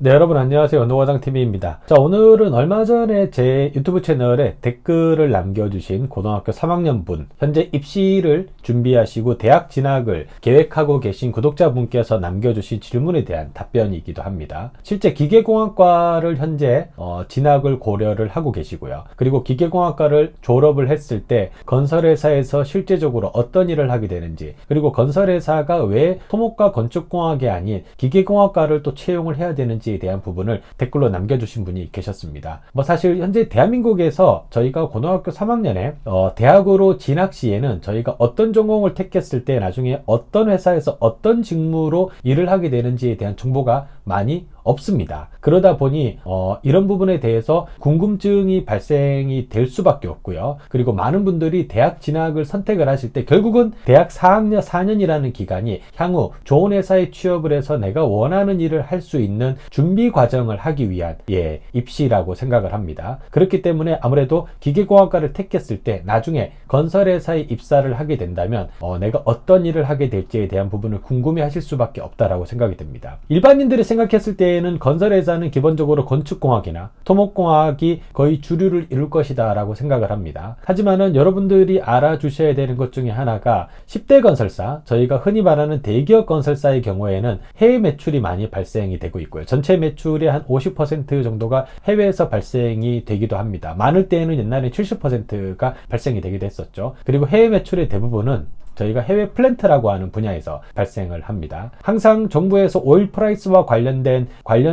네, 여러분 안녕하세요. 노과장TV입니다. 자, 오늘은 얼마 전에 제 유튜브 채널에 댓글을 남겨주신 고등학교 3학년 분, 현재 입시를 준비하시고 대학 진학을 계획하고 계신 구독자분께서 남겨주신 질문에 대한 답변이기도 합니다. 실제 기계공학과를 현재 진학을 고려를 하고 계시고요. 그리고 기계공학과를 졸업을 했을 때 건설회사에서 실제적으로 어떤 일을 하게 되는지, 그리고 건설회사가 왜 토목과 건축공학이 아닌 기계공학과를 또 채용을 해야 되는지 대한 부분을 댓글로 남겨주신 분이 계셨습니다. 사실 현재 대한민국에서 저희가 고등학교 3학년에 대학으로 진학 시에는 저희가 어떤 전공을 택했을 때 나중에 어떤 회사에서 어떤 직무로 일을 하게 되는지에 대한 정보가 많이 없습니다. 그러다 보니 이런 부분에 대해서 궁금증이 발생이 될 수밖에 없고요. 그리고 많은 분들이 대학 진학을 선택을 하실 때 결국은 대학 4학년, 4년이라는 기간이 향후 좋은 회사에 취업을 해서 내가 원하는 일을 할 수 있는 준비 과정을 하기 위한 입시라고 생각을 합니다. 그렇기 때문에 아무래도 기계공학과를 택했을 때 나중에 건설회사에 입사를 하게 된다면 내가 어떤 일을 하게 될지에 대한 부분을 궁금해 하실 수밖에 없다라고 생각이 됩니다. 일반인들이 생각했을 때에는 건설회사는 기본적으로 건축공학이나 토목공학이 거의 주류를 이룰 것이다 라고 생각을 합니다. 하지만은 여러분들이 알아주셔야 되는 것 중에 하나가 10대 건설사, 저희가 흔히 말하는 대기업 건설사의 경우에는 해외 매출이 많이 발생이 되고 있고요. 전체 매출의 한 50% 정도가 해외에서 발생이 되기도 합니다. 많을 때에는 옛날에 70%가 발생이 되기도 했었죠. 그리고 해외 매출의 대부분은 저희가 해외 플랜트라고 하는 분야에서 발생을 합니다. 항상 정부에서 오일 프라이스와 관련된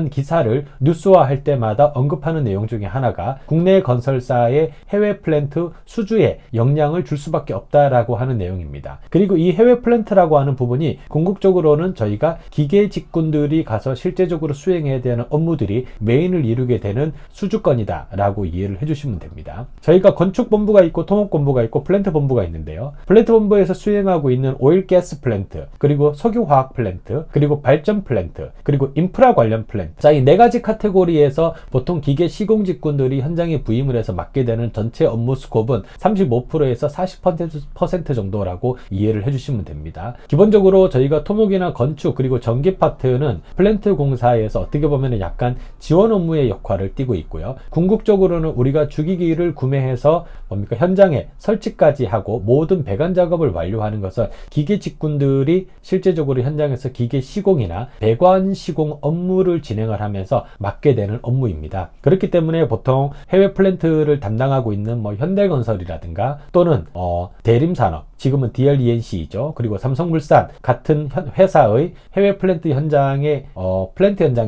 기사를 뉴스화할 때마다 언급하는 내용 중에 하나가 국내 건설사의 해외 플랜트 수주에 영향을 줄 수밖에 없다라고 하는 내용입니다. 그리고 이 해외 플랜트라고 하는 부분이 궁극적으로는 저희가 기계 직군들이 가서 실제적으로 수행해야 되는 업무들이 메인을 이루게 되는 수주권이다 라고 이해를 해주시면 됩니다. 저희가 건축본부가 있고 토목본부가 있고 플랜트 본부가 있는데요. 플랜트 본부에서 수행하고 있는 오일 가스 플랜트, 그리고 석유화학 플랜트, 그리고 발전 플랜트, 그리고 인프라 관련 플랜트. 자, 이 네 가지 카테고리에서 보통 기계 시공직군들이 현장에 부임을 해서 맡게 되는 전체 업무 스콥은 35%에서 40% 정도라고 이해를 해주시면 됩니다. 기본적으로 저희가 토목이나 건축 그리고 전기 파트는 플랜트 공사에서 어떻게 보면 약간 지원 업무의 역할을 띠고 있고요. 궁극적으로는 우리가 주기기를 구매해서 현장에 설치까지 하고 모든 배관 작업을 완료하는 것은 기계 직군들이 실제적으로 현장에서 기계 시공이나 배관 시공 업무를 진행을 하면서 맡게 되는 업무입니다. 그렇기 때문에 보통 해외 플랜트를 담당하고 있는 현대건설이라든가 또는 대림산업, 지금은 DLENC이죠. 그리고 삼성물산 같은 회사의 해외 플랜트 현장의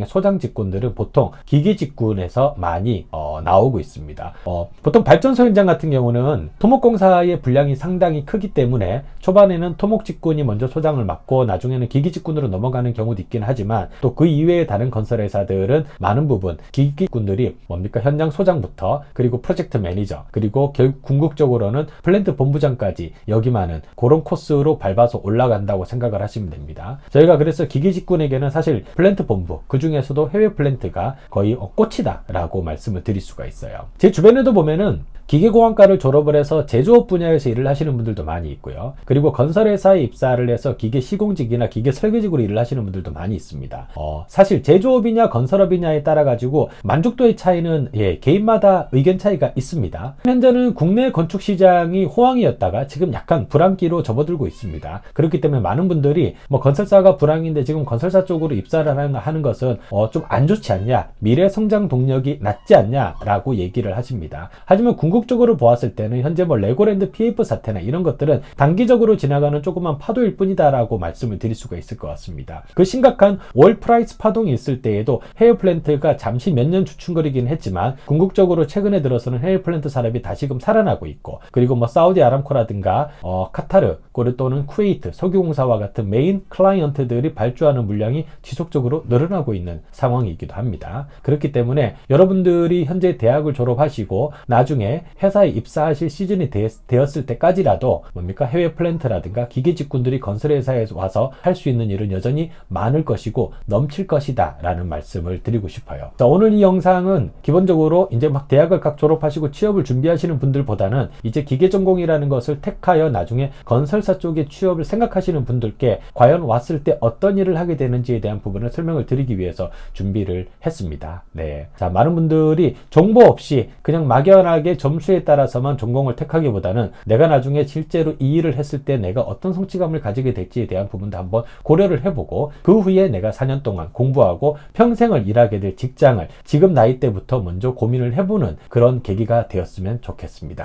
소장 직군들은 보통 기계 직군에서 많이 나오고 있습니다. 보통 발전소 현장 같은 경우는 토목공사의 분량이 상당히 크기 때문에 초반에는 토목 직군이 먼저 소장을 맡고 나중에는 기계 직군으로 넘어가는 경우도 있긴 하지만 또 그 이외의 다른 건설회사들은 많은 부분 기계 직군들이 현장 소장부터 그리고 프로젝트 매니저 그리고 궁극적으로는 플랜트 본부장까지 여기만은 그런 코스로 밟아서 올라간다고 생각을 하시면 됩니다. 저희가 그래서 기계 직군에게는 사실 플랜트 본부, 그 중에서도 해외 플랜트가 거의 꽃이다 라고 말씀을 드릴 수가 있어요. 제 주변에도 보면은 기계공학과를 졸업을 해서 제조업 분야에서 일을 하시는 분들도 많이 있고요. 그리고 건설회사에 입사를 해서 기계 시공직이나 기계 설계직으로 일을 하시는 분들도 많이 있습니다. 사실 제조업이냐 건설업이냐에 따라 가지고 만족도의 차이는 개인마다 의견 차이가 있습니다. 현재는 국내 건축 시장이 호황이었다가 지금 약간 불황기로 접어들고 있습니다. 그렇기 때문에 많은 분들이 건설사가 불황인데 지금 건설사 쪽으로 입사를 하는 것은 좀 안 좋지 않냐, 미래 성장 동력이 낮지 않냐 라고 얘기를 하십니다. 하지만 궁극적으로 보았을 때는 현재 레고랜드 PF 사태나 이런 것들은 단기적으로 지나가는 조그만 파도일 뿐이다 라고 말씀을 드릴 수가 있을 것 같습니다. 그 심각한 월 프라이스 파동이 있을 때에도 해외 플랜트가 잠시 몇 년 주춤거리긴 했지만 궁극적으로 최근에 들어서는 해외 플랜트 산업이 다시금 살아나고 있고, 그리고 사우디 아람코라든가 카타르 또는 쿠웨이트 석유공사와 같은 메인 클라이언트들이 발주하는 물량이 지속적으로 늘어나고 있는 상황이기도 합니다. 그렇기 때문에 여러분들이 현재 대학을 졸업하시고 나중에 회사에 입사하실 시즌이 되었을 때까지라도 뭡니까? 해외 플랜트라든가 기계 직군들이 건설회사에 와서 할 수 있는 일은 여전히 많을 것이고 넘칠 것이다 라는 말씀을 드리고 싶어요. 자, 오늘 이 영상은 기본적으로 이제 막 대학을 각 졸업하시고 취업을 준비하시는 분들보다는 이제 기계 전공이라는 것을 택하여 나중에 건설사 쪽에 취업을 생각하시는 분들께 과연 왔을 때 어떤 일을 하게 되는지에 대한 부분을 설명을 드리기 위해서 준비를 했습니다. 네. 자, 많은 분들이 정보 없이 그냥 막연하게 점수에 따라서만 전공을 택하기보다는 내가 나중에 실제로 이 일을 했을 때 내가 어떤 성취감을 가지게 될지에 대한 부분도 한번 고려를 해보고 그 후에 내가 4년 동안 공부하고 평생을 일하게 될 직장을 지금 나이 때부터 먼저 고민을 해보는 그런 계기가 되었으면 좋겠습니다.